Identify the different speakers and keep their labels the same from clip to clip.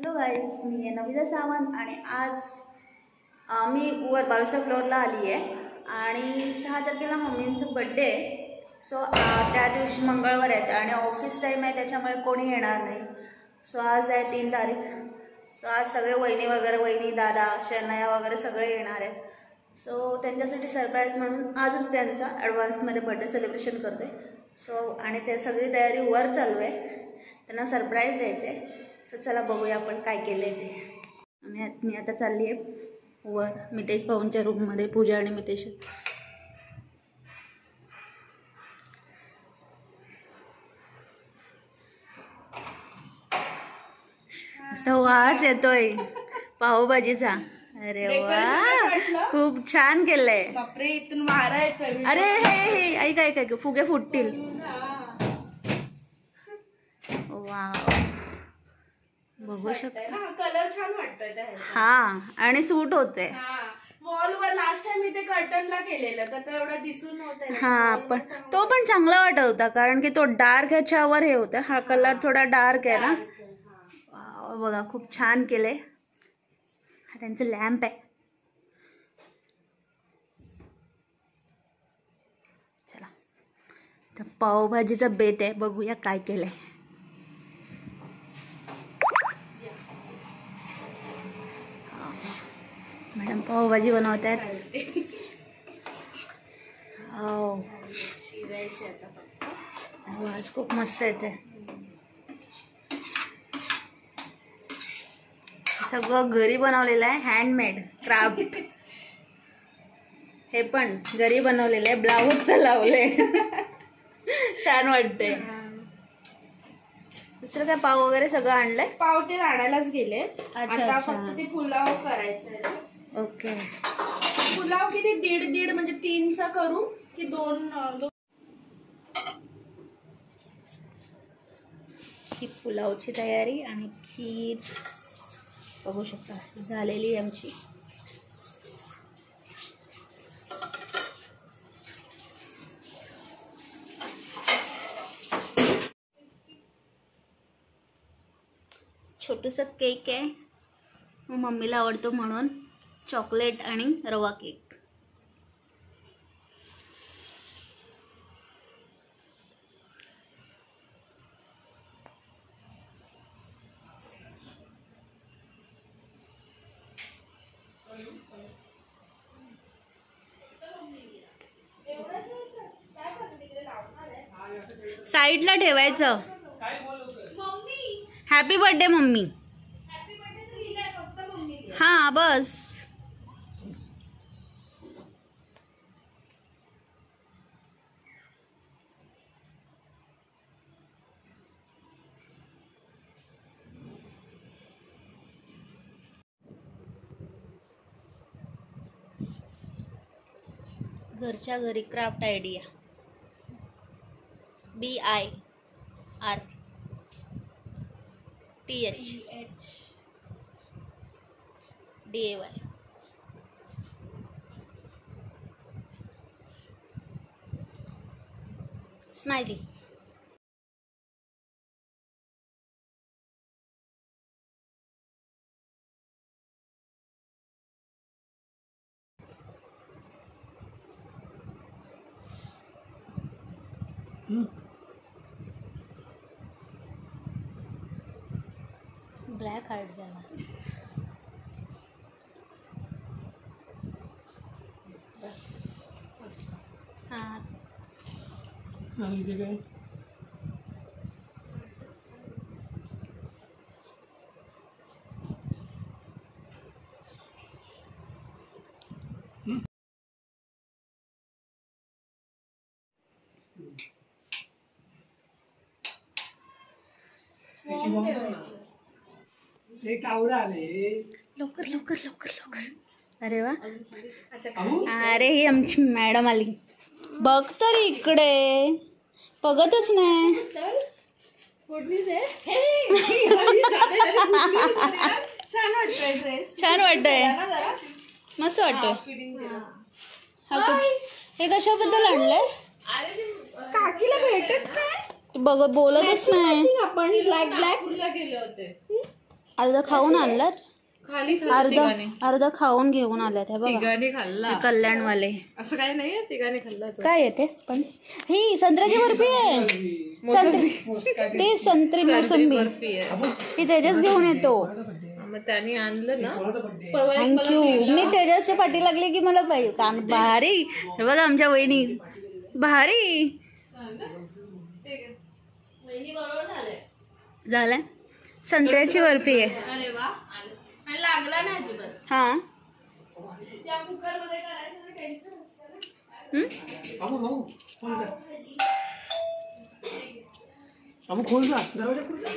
Speaker 1: Hello guys, मी आहे नविता सावंत आणि आज मी वर 22व्या फ्लोअरला आली आहे आणि 6 तारखेला मम्मींचं बड्डे आहे. सो त्या दिवशी मंगळवार आहे आणि ऑफिस टाईम आहे, त्याच्यामुळे कोणी येणार नाही. सो आज आहे 3 तारीख. सो आज सगळे वहिनी दादा शनया वगैरे सगळे येणार आहेत. सो त्यांच्यासाठी सरप्राईज म्हणून आजच त्यांचा ॲडव्हान्समध्ये बड्डे सेलिब्रेशन करते. सो आणि ते सगळी तयारी वर चालू आहे, त्यांना सरप्राईज द्यायचं आहे. सो चला बघूया आपण काय केलं आहे ते. मी आता चालली आहे वर मितेश भाऊंच्या रूममध्ये. पूजा आणि मितेश वास येतोय पावभाजीचा. अरे वा, खूप छान केलंय.
Speaker 2: बापरे, इथून वारा येतोय.
Speaker 1: अरे हे ऐक फुगे फुटतील. वाव, बघू शकता.
Speaker 2: कलर छान वाटतोय.
Speaker 1: हा, आणि सूट होते.
Speaker 2: वॉल वर लास्ट टाइम इथे कर्टनला केलेलं तर एवढं दिसून नव्हतं.
Speaker 1: हा, पण तो पण चांगला वाटत होता कारण की तो डार्क ह्याच्यावर हे होता. हा कलर थोडा डार्क आहे ना. बघा खूप छान केलंय. हा त्यांचं लॅम्प आहे. चला, तर पावभाजीचा बेत आहे, बघूया काय केलंय. मॅडम पावभाजी बनवत आहेत. हो,
Speaker 2: शिजायची आता फक्त.
Speaker 1: वास खूप मस्त येते. सगळं घरी बनवलेलं आहे, हँडमेड क्राफ्ट. हे पण घरी बनवलेलं आहे, ब्लाऊजचं लावलंय. छान वाटतंय. दुसरं काय पाव वगैरे सगळं आणलंय.
Speaker 2: पाव ते आणायलाच गेले. आता फक्त ते पुलाव करायचं.
Speaker 1: ओके,
Speaker 2: पुलाव किती दीड म्हणजे 3चा करू की 2?
Speaker 1: ही पुलावची तयारी आणि खीर बघू शकता झालेली आमची. छोटूसा केक आहे, मम्मीला आवडतो म्हणून. चॉकलेट आणि रवा केक. साईडला ठेवायचं. Happy birthday mummy. हा बस. घरच्या घरी craft idea. BIRTH. DAY. Smiley. Black heart झाला. हा,
Speaker 3: इथे काय एक आवडा आले.
Speaker 1: लवकर लवकर लवकर लवकर. अरे वा, अरे ही आमची मॅडम आली. बघ तर इकडे, बघतच नाही. छान वाटतंय, मस्त वाटतंय. हे कशाबद्दल आणलंय?
Speaker 2: काकीला भेटत नाही,
Speaker 1: बोलतच नाही.
Speaker 2: आपण ब्लॅक गेले होते.
Speaker 1: अर्ध खाऊन आणलात,
Speaker 2: खाली
Speaker 1: अर्ध खाऊन घेऊन आल्यात. हे बघा
Speaker 2: तिघांनी खाल्ला,
Speaker 1: कल्याणवाले.
Speaker 2: असं काही नाहीये, तिघांनी खाल्ला.
Speaker 1: काय येते पण ही संत्र्याची बर्फी आहे. ती संत्री मोसंबी ही तेजस घेऊन येतो.
Speaker 2: मग त्यांनी आणलं ना.
Speaker 1: थँक्यू. मी तेजसच्या पाठी लागली की मला पाहिजे काम. भारी. हे बघा आमच्या वहिनी भारी झालंय. संत्र्याची बर्फी आहे.
Speaker 2: अरे वा, लागला ना अजिबात.
Speaker 1: हा
Speaker 2: त्या कुकर मध्ये करायचं टेन्शन.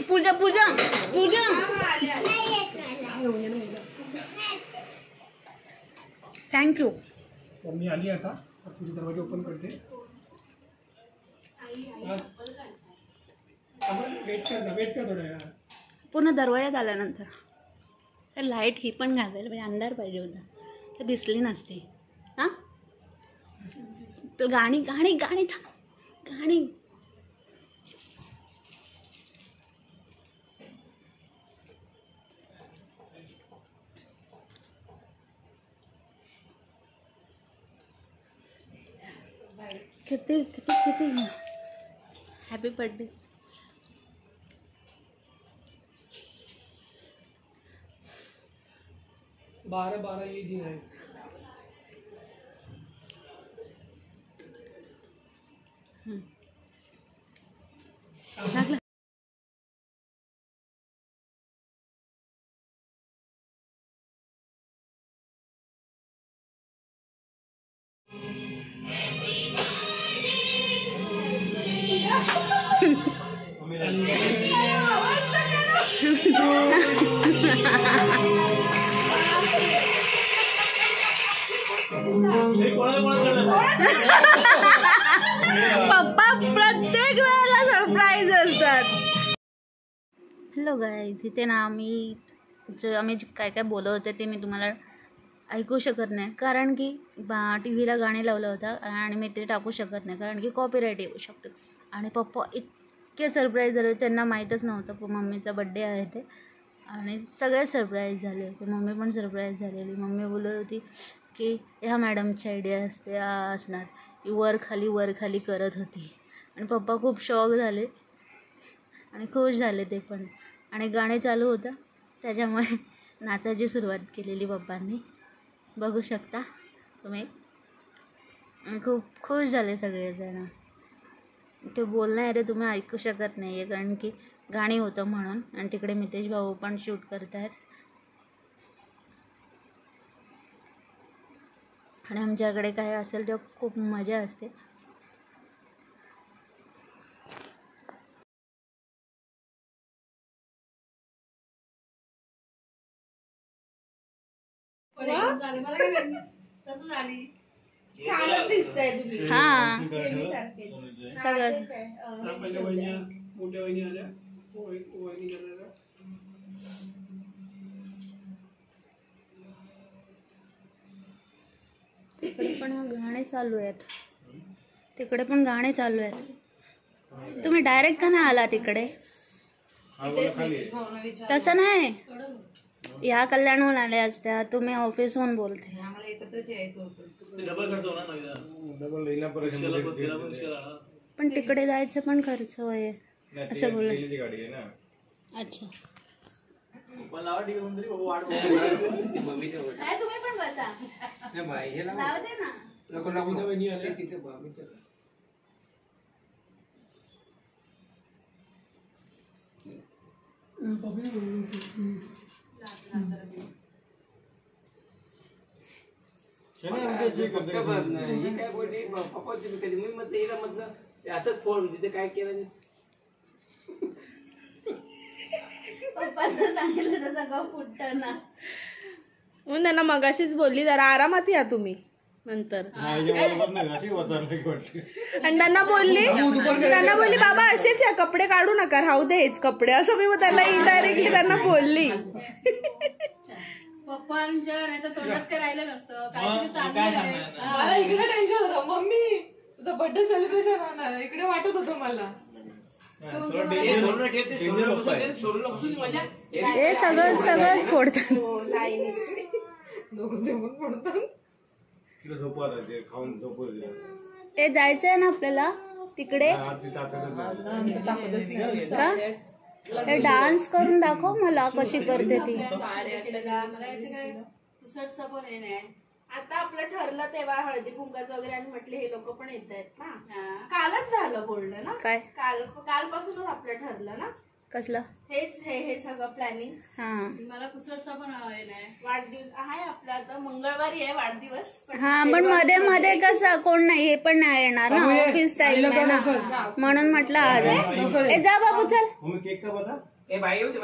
Speaker 1: पूजा पूजा पूजा थँक्यू.
Speaker 3: मी आली आता, तुझे दरवाजे ओपन करते. वेट कर थोड्या वेळा.
Speaker 1: पुन्हा दरवाज्यात आल्यानंतर लाईट ही पण घालायला पाहिजे. अंधार पाहिजे होता तर दिसली नसते. हां गाणी गाणी गाणी थांब गाणी. किती किती किती हॅपी बर्थडे.
Speaker 3: बारा ये दिन आहे.
Speaker 1: लागलं. पप्पा प्रत्येक वेळेला सरप्राईज असतात. हॅलो गाईज, इथे ना आम्ही काय काय बोलत होते ते मी तुम्हाला ऐकू शकत नाही, कारण की टी व्हीला गाणी लावलं होतं आणि मी ते टाकू शकत नाही कारण की कॉपीराईट येऊ शकतो. आणि पप्पा इतके सरप्राईज झाले, त्यांना माहीतच नव्हतं मम्मीचा बड्डे आहे ते, आणि सगळे सरप्राईज झाले होते. मम्मी पण सरप्राईज झालेली. मम्मी बोलत होती की ह्या मॅडमची आयडिया असते असणार, ती वर खाली करत होती. आणि पप्पा खूप शॉक झाले आणि खुश झाले ते पण. आणि गाणे चालू होतं त्याच्यामुळे नाचायची सुरुवात केलेली पप्पांनी, बघू शकता तुम्ही. खूप खुश झाले सगळेजण. ते बोलणं आहे ते तुम्ही ऐकू शकत नाही आहे कारण की गाणी होतं म्हणून. आणि तिकडे मितेश भाऊ पण शूट करत आहेत. आणि आमच्याकडे काय असेल तेव्हा खूप मजा असते.
Speaker 2: छानच दिसतंय तुम्ही.
Speaker 1: हां सगळं.
Speaker 3: पहिल्या मोठ्या वहिनी आल्या, वहिनी करायला.
Speaker 1: तिकडे पण गाणे चालू आहेत. तिकडे पण गाणे चालू आहेत. तुम्ही डायरेक्ट का नाही आला तिकडे? तसं नाही, ह्या कल्याणहून आल्या असत्या, तुम्ही ऑफिसहून बोलते. पण तिकडे जायचं पण खर्च आहे असं बोललं. अच्छा तुम्ही पण बसा. लावते ना.
Speaker 3: वहिनी आल्या.
Speaker 4: असंच फोन तिथे काय केलं.
Speaker 1: पप्पांना सांगितलं तसं गप फुटतं ना.
Speaker 2: म्हणून त्यांना मगाशीच बोलली जरा आरामात या तुम्ही नंतर. आणि त्यांना बोलली बाबा असेच या, कपडे काढू नका, राहू दे हेच कपडे, असं मी त्याला इनडायरेक्टली त्यांना बोलली.
Speaker 5: पप्पांच्या नाही तर तोंडात काय राहिलं नसतं, काहीतरी चाललं.
Speaker 6: मला इकडे टेन्शन होतं, मम्मी तुझं बर्थडे सेलिब्रेशन होणार, इकडे वाटत होतं मला.
Speaker 4: सोडून ठेवते, सोडून बसू दे, सोडून बसू दे माझ्या.
Speaker 2: हे सगळंच फोडतात. ते जायचंय ना आपल्याला तिकडे. हे डान्स करून दाखव मला कशी करते ती.
Speaker 1: आता आपलं ठरलं तेव्हा हळदी कुंकाचं वगैरे आणि म्हटले हे लोक पण येत आहेत ना. कालच झालं बोलणं ना.
Speaker 2: काय
Speaker 1: कालपासूनच आपलं ठरलं ना.
Speaker 2: कसलं
Speaker 1: हे सगळं प्लॅनिंग.
Speaker 2: हा
Speaker 5: मला कुसरचा पण नाही.
Speaker 1: वाढदिवस आहे आपला आता मंगळवारी आहे वाढदिवस.
Speaker 2: हा पण मध्ये मध्ये कसं कोण नाही हे पण नाही येणार ना. ऑफिस टाइम आहे ना म्हणून म्हटलं आज. ए जा बाबू चल.
Speaker 4: केक का बता. ए बाई होती.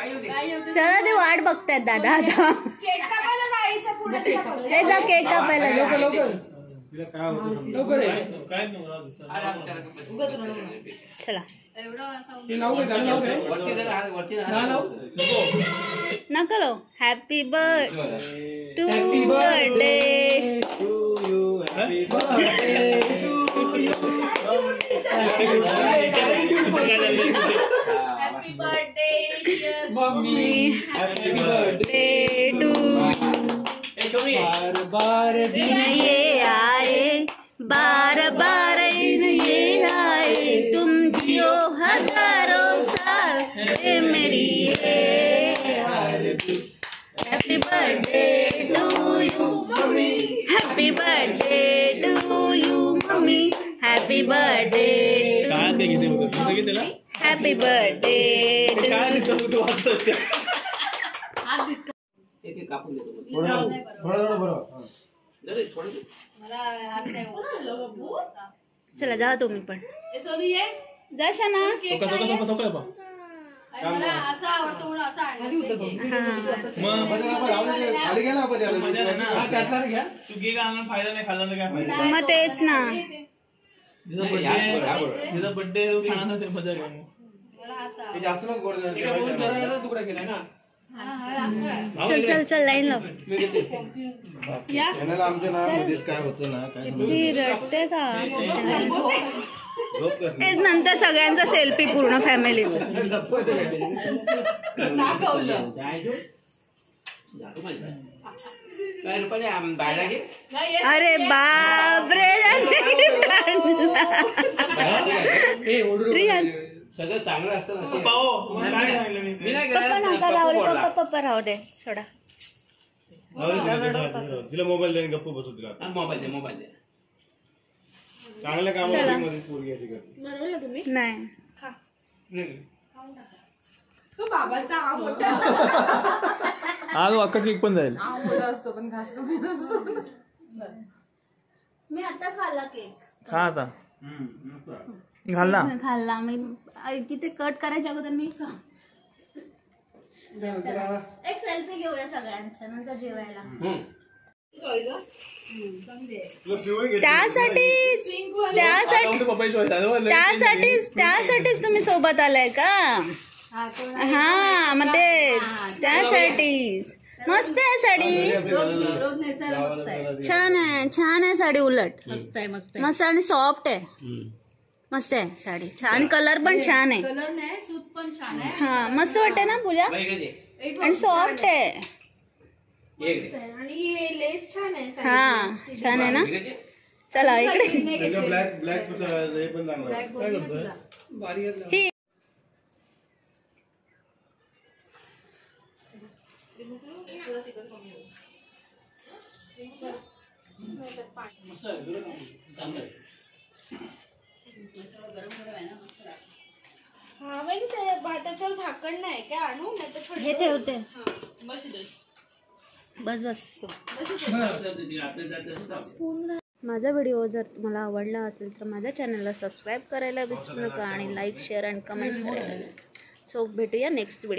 Speaker 2: चला ते वाट बघतायत दादा आता.
Speaker 1: केक कापायला जायच्या पुढे.
Speaker 2: ए जा केक कापायला जा. चला नका लो. Happy birthday to birthday
Speaker 1: happy birthday
Speaker 3: mummy.
Speaker 2: Happy birthday to.
Speaker 3: बार
Speaker 2: दिन ये आए बार बार ये आए तुम जियो हजारों साल ये मेरी happy birthday to you mummy. Happy birthday to you mummy. Happy birthday happy birthday.
Speaker 4: कापून देतो.
Speaker 2: चला जा तुम्ही पण. जा शना.
Speaker 5: मला असं आवडतं म्हणून असं आणलं.
Speaker 3: फायदा नाही खाल्ला काय
Speaker 2: मग तेच ना.
Speaker 3: बर्थडे खाणार मजा घेऊन तुकडा केलाय ना.
Speaker 2: चल चल चल लाईन लाव.
Speaker 6: काय होतं ना काय
Speaker 2: ती रडते का. नंतर सगळ्यांचा सेल्फी पूर्ण फॅमिलीचा. अरे बाप रे. रियान
Speaker 4: सगळं चांगलं असतं ना.
Speaker 2: पप्पा राहू दे. पप्पा राहू दे सोडा.
Speaker 6: तिला मोबाईल द्या गप्प बसू तिला.
Speaker 4: मोबाईल दे.
Speaker 6: चांगल्या कामामध्ये पोरगी अशी करते.
Speaker 2: नाही
Speaker 3: आज अख्खा केक पण जाईल.
Speaker 1: मी आता खाल्ला केक.
Speaker 3: खा आता. घालला
Speaker 2: खाल्ला मी. तिथे कट करायच्या अगोदर मी
Speaker 1: एक सेल्फी घेऊया सगळ्यांचा नंतर जेवायला.
Speaker 2: त्यासाठीच तुम्ही सोबत आलाय का. हा मग तेच त्यासाठीच. मस्त आहे साडी. छान आहे साडी. उलट मस्त आणि सॉफ्ट आहे. मस्त आहे साडी. छान कलर पण छान आहे.
Speaker 5: कलर नाही सूत पण छान आहे.
Speaker 2: हा मस्त वाटते ना पूजा. आणि सॉफ्ट आहे.
Speaker 1: आणि लेस छान आहे.
Speaker 2: हा छान आहे ना. चला इकडे.
Speaker 6: ब्लॅक हे पण चांगलं.
Speaker 1: हा माहिती त्याच्यावर झाकण नाही काय आणू नाही.
Speaker 2: हे ठेवते. बस माझा व्हिडिओ जर तुम्हाला आवडला असेल तर माझ्या चॅनलला सबस्क्राईब करायला विसरू नका आणि लाईक शेअर आणि कमेंट्स करायला विसरू. सो भेटूया नेक्स्ट व्हिडिओ.